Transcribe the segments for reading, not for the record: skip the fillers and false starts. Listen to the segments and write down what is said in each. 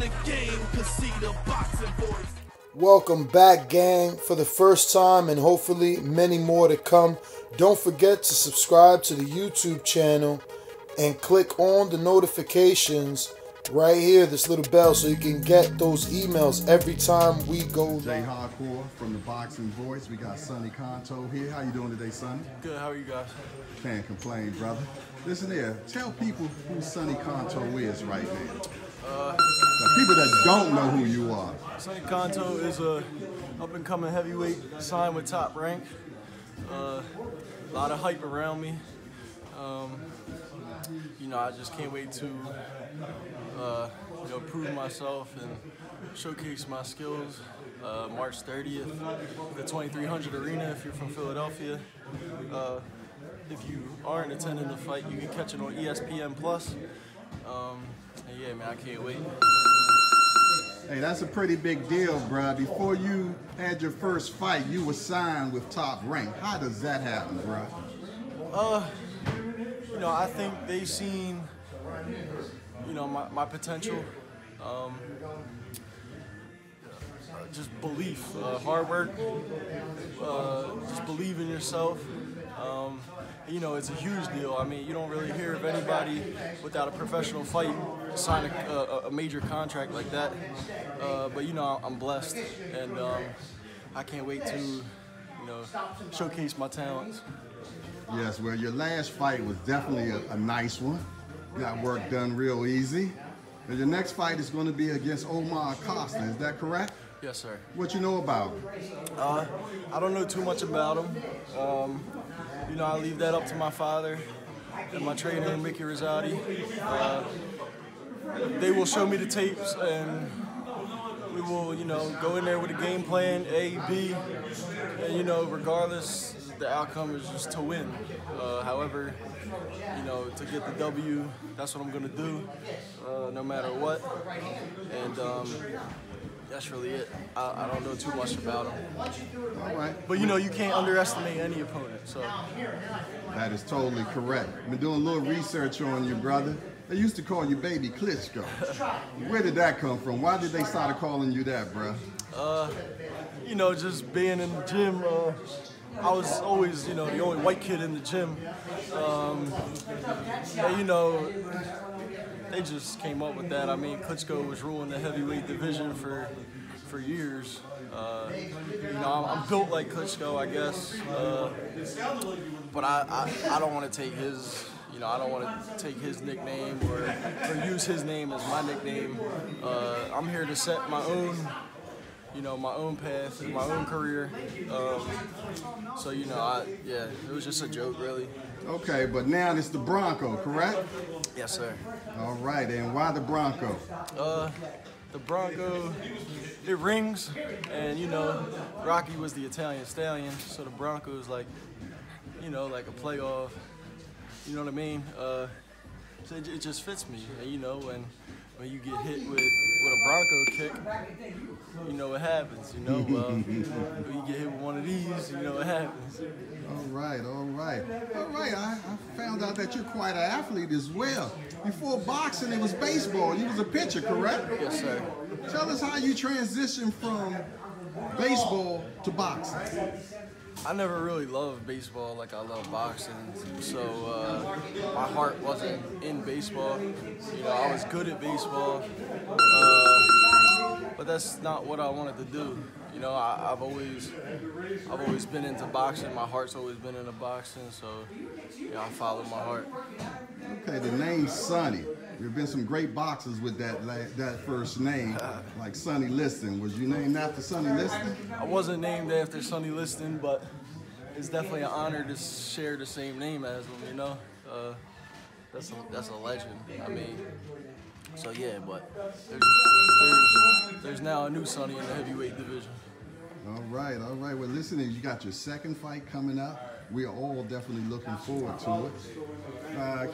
the game, cause see the boxing voice. Welcome back, gang, for the first time and hopefully many more to come. Don't forget to subscribe to the YouTube channel and click on the notifications right here, this little bell, so you can get those emails every time we go. Jay Hardcore from the Boxing Voice. We got Sonny Conto here. How you doing today, Sonny? Good, how are you guys? Can't complain, brother. Listen here, tell people who Sonny Conto is right now. The people that don't know who you are. Sonny Conto is a up-and-coming heavyweight signed with Top Rank. A lot of hype around me. You know, I just can't wait to you know, prove myself and showcase my skills. March 30th, the 2300 Arena if you're from Philadelphia. If you aren't attending the fight, you can catch it on ESPN+. And yeah, man, I can't wait. Hey, that's a pretty big deal, bruh. Before you had your first fight, you were signed with Top Rank. How does that happen, bruh? You know, I think they've seen, you know, my potential. Just belief, hard work, just believe in yourself. You know, it's a huge deal. I mean, you don't really hear of anybody without a professional fight sign a major contract like that. But you know, I'm blessed, and I can't wait to, you know, showcase my talents. Yes, well, your last fight was definitely a nice one. Got work done real easy. And your next fight is going to be against Omar Acosta. Is that correct? Yes, sir. What you know about him? I don't know too much about him. You know, I leave that up to my father and my trainer, Mickey Rosati. They will show me the tapes, and we will, you know, go in there with a game plan, A, B, and, you know, regardless, the outcome is just to win. However, you know, to get the W, that's what I'm going to do, no matter what. And that's really it. I don't know too much about him. All right. But, you know, you can't underestimate any opponent. So that is totally correct. Been doing a little research on you, brother. They used to call you Baby Klitschko. Where did that come from? Why did they start calling you that, bro? You know, just being in the gym, I was always, you know, the only white kid in the gym. And, you know, they just came up with that. I mean, Klitschko was ruling the heavyweight division for years. You know, I'm built like Klitschko, I guess. But I don't want to take his, you know, I don't want to take his nickname or use his name as my nickname. I'm here to set my own, you know, my own path, my own career. So, you know, yeah, it was just a joke, really. Okay, but now it's the Bronco, correct? Yes, sir. All right, and why the Bronco? The Bronco, it rings, and, you know, Rocky was the Italian stallion, so the Bronco is like, you know, like a playoff, you know what I mean? So it just fits me, and, you know, when you get hit with a Bronco kick, you know what happens, you know? When you get hit with one of these, you know what happens. All right, all right. All right, I found out that you're quite an athlete as well. Before boxing, it was baseball. You was a pitcher, correct? Yes, sir. Tell us how you transitioned from baseball to boxing. I never really loved baseball like I love boxing, so my heart wasn't in baseball. You know, I was good at baseball, but that's not what I wanted to do. You know, I've always been into boxing. My heart's always been into boxing, so yeah, I follow my heart. Okay, the name Sonny. There have been some great boxers with that first name, like Sonny Liston. Was you named after Sonny Liston? I wasn't named after Sonny Liston, but it's definitely an honor to share the same name as him. You know, that's a legend. I mean, so yeah, but there's now a new Sonny in the heavyweight division. All right, all right. Well, listen, you got your second fight coming up. We are all definitely looking forward to it.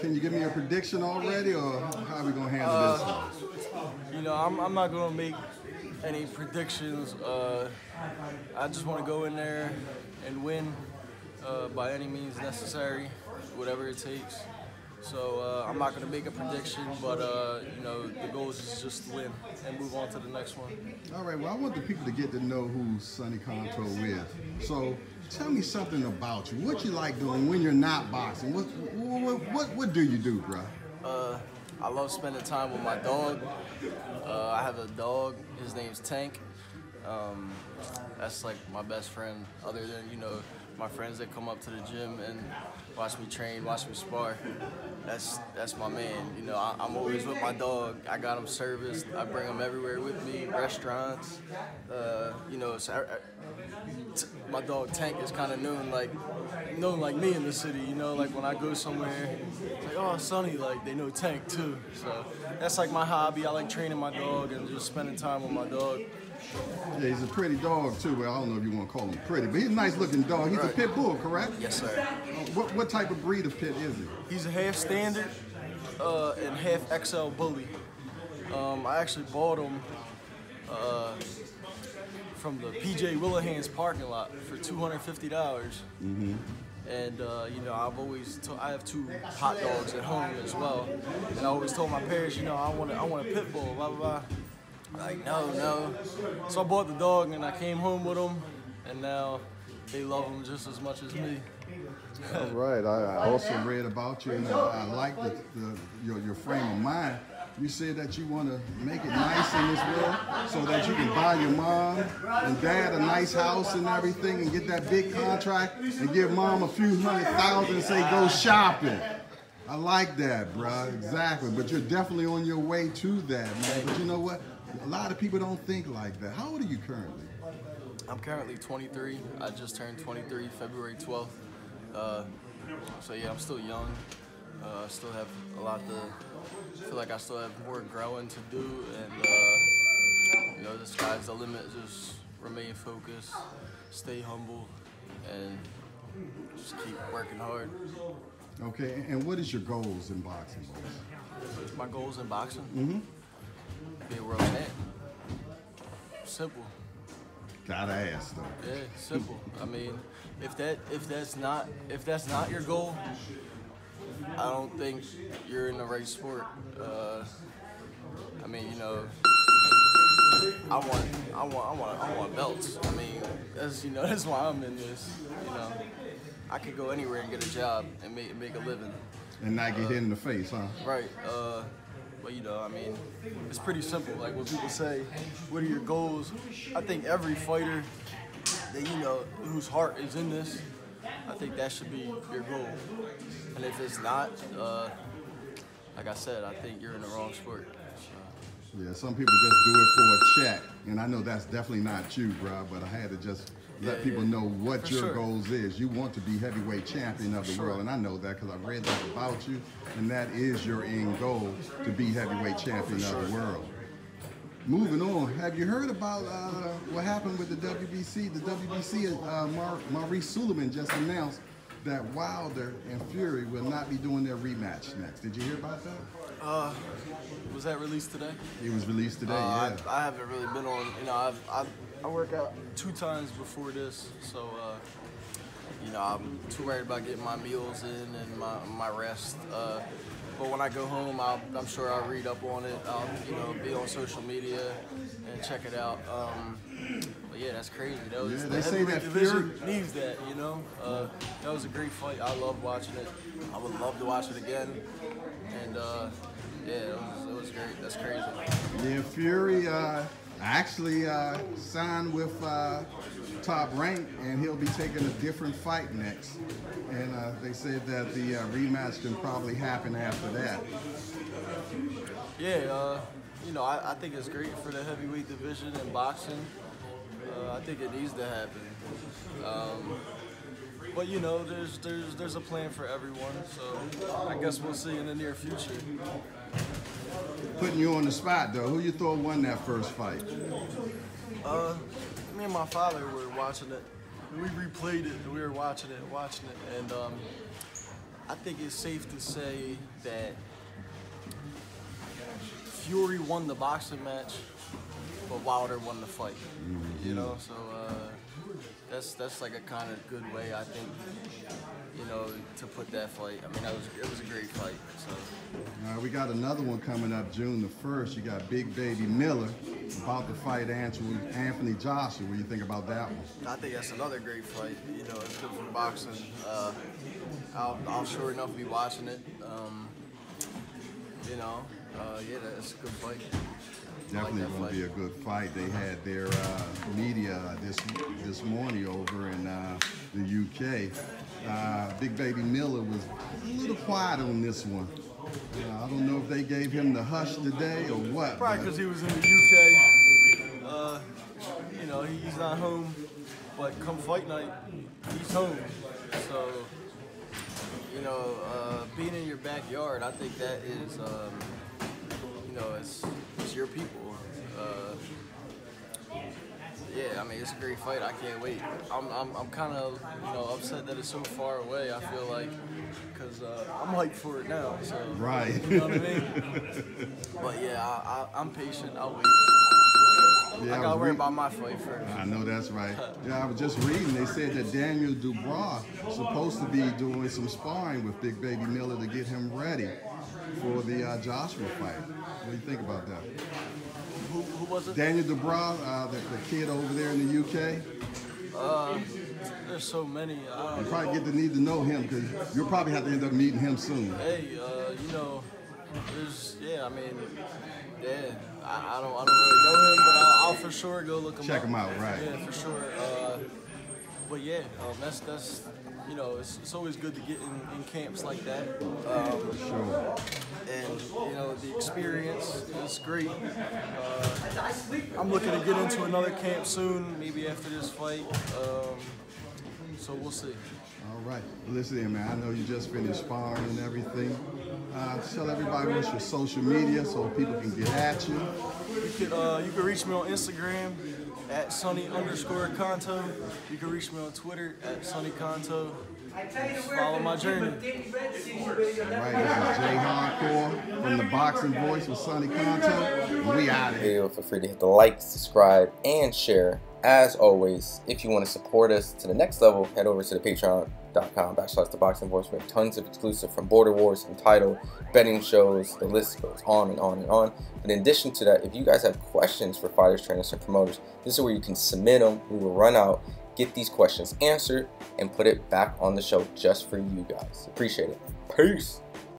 Can you give me a prediction already, or how are we going to handle this? You know, I'm not going to make any predictions. I just want to go in there and win by any means necessary, whatever it takes. So I'm not going to make a prediction, but you know, the goal is just to win and move on to the next one. All right, well, I want the people to get to know who Sonny Conto is. So tell me something about you. What you like doing when you're not boxing? What do you do, bro? I love spending time with my dog. I have a dog. His name's Tank. That's like my best friend, other than, you know, my friends that come up to the gym and watch me train, watch me spar. That's my man. You know, I'm always with my dog. I got him serviced. I bring him everywhere with me, restaurants. You know, so my dog Tank is kind of known like me in the city. You know, like when I go somewhere, it's like, oh, Sonny, like they know Tank too. So that's like my hobby. I like training my dog and just spending time with my dog. Yeah, he's a pretty dog too. Well, I don't know if you want to call him pretty, but he's a nice looking dog. He's a pit bull, correct? Yes, sir. What type of breed of pit is he? He's a half standard and half XL bully. I actually bought him from the PJ Willihan's parking lot for $250. Mm-hmm. And you know, I have 2 hot dogs at home as well, and I always told my parents, you know, I want a pit bull, blah blah blah. Like, no. So I bought the dog and I came home with him, and now they love him just as much as me. All right. I also read about you, and I like your frame of mind. You said that you want to make it nice in this world so that you can buy your mom and dad a nice house and everything and get that big contract and give mom a few $100,000 and say, go shopping. I like that, bro. Exactly. But you're definitely on your way to that, man. But you know what? A lot of people don't think like that. How old are you currently? I'm currently 23. I just turned 23 February 12th. So yeah, I'm still young. I still have a lot to, I feel like I still have more growing to do, and you know, the sky's the limit. Just remain focused, stay humble, and just keep working hard. Okay, and what is your goals in boxing, boys? My goals in boxing? Mm-hmm. Be a world champ. Simple. Gotta ask though. Yeah, simple. I mean, if that's not your goal, I don't think you're in the right sport. I mean, you know, I want belts. I mean, that's why I'm in this. You know, I could go anywhere and get a job and make a living. And not get hit in the face, huh? Right. But you know, I mean, it's pretty simple. Like when people say, "What are your goals?" I think every fighter that you know whose heart is in this, I think that should be your goal. And if it's not, like I said, I think you're in the wrong sport. Yeah, some people just do it for a check, and I know that's definitely not you, bro. But I had to just let people know what your goals is. You want to be heavyweight champion of the world, and I know that because I read that about you, and that is your end goal, to be heavyweight champion of the world. Moving on, have you heard about what happened with the WBC? The WBC, Maurice Suleiman just announced that Wilder and Fury will not be doing their rematch next. Did you hear about that? Was that released today? It was released today, yeah. I haven't really been on, you know, I work out 2 times before this, so, you know, I'm too worried about getting my meals in and my rest. But when I go home, I'm sure I'll read up on it. I'll, you know, be on social media and check it out. But yeah, that's crazy. That was, they say that Fury needs that, you know. That was a great fight. I love watching it. I would love to watch it again. And yeah, it was great. That's crazy. Yeah, Fury actually signed with Top Rank, and he'll be taking a different fight next. And they said that the rematch can probably happen after that. Yeah, you know, I think it's great for the heavyweight division in boxing. I think it needs to happen. But you know, there's a plan for everyone, so I guess we'll see in the near future. Putting you on the spot though, who you thought won that first fight? Me and my father were watching it. We replayed it, and we were watching it, and I think it's safe to say that Fury won the boxing match, but Wilder won the fight. You know, so that's like a kind of good way, I think, you know, to put that fight. I mean, it was a great fight. So we got another one coming up June the 1st. You got Big Baby Miller about to fight Anthony Joshua. What do you think about that one? I think that's another great fight. You know, it's good for boxing. I'll sure enough be watching it. You know, yeah, that's a good fight. Definitely going to be a good fight. They had their media this morning over in the UK. Big Baby Miller was a little quiet on this one. I don't know if they gave him the hush today or what. Probably because he was in the UK. You know, he's not home, but come fight night, he's home. So, you know, being in your backyard, I think that is, you know, it's your people. Yeah, I mean, it's a great fight. I can't wait. I'm kind of, you know, upset that it's so far away. I feel like, because I'm hyped for it now. So, right. You know what I mean? But yeah, I'm patient. I'll wait. Yeah, I gotta worry about my fight first. I know that's right. Yeah, I was just reading. They said that Daniel Dubois is supposed to be doing some sparring with Big Baby Miller to get him ready for the Joshua fight. What do you think about that? Who was it? Daniel Dubois, the kid over there in the UK. There's so many. You probably get to need to know him because you'll probably have to end up meeting him soon. Hey, you know, I mean, yeah, I don't really know him, but I'll for sure go look him up. Check him out, right? Yeah, for sure. But yeah, that's you know, it's always good to get in camps like that. Sure. And you know, the experience is great. I'm looking to get into another camp soon, maybe after this fight. So we'll see. All right. Listen in, man. I know you just finished sparring and everything. Tell everybody what's your social media so people can get at you. You can reach me on Instagram at Sonny_Conto. You can reach me on Twitter at Sonny Conto. Follow my journey. All right, this is Jay Hardcore from the Boxing Voice with Sonny Conto. We out of here. Feel free to hit the like, subscribe, and share. As always, if you want to support us to the next level, head over to the patreon.com/ThaBoxingVoice. We have tons of exclusive from Border Wars, Entitled, betting shows, the list goes on and on and on. But in addition to that, if you guys have questions for fighters, trainers, and promoters, this is where you can submit them. We will run out, get these questions answered, and put it back on the show just for you guys. Appreciate it. Peace.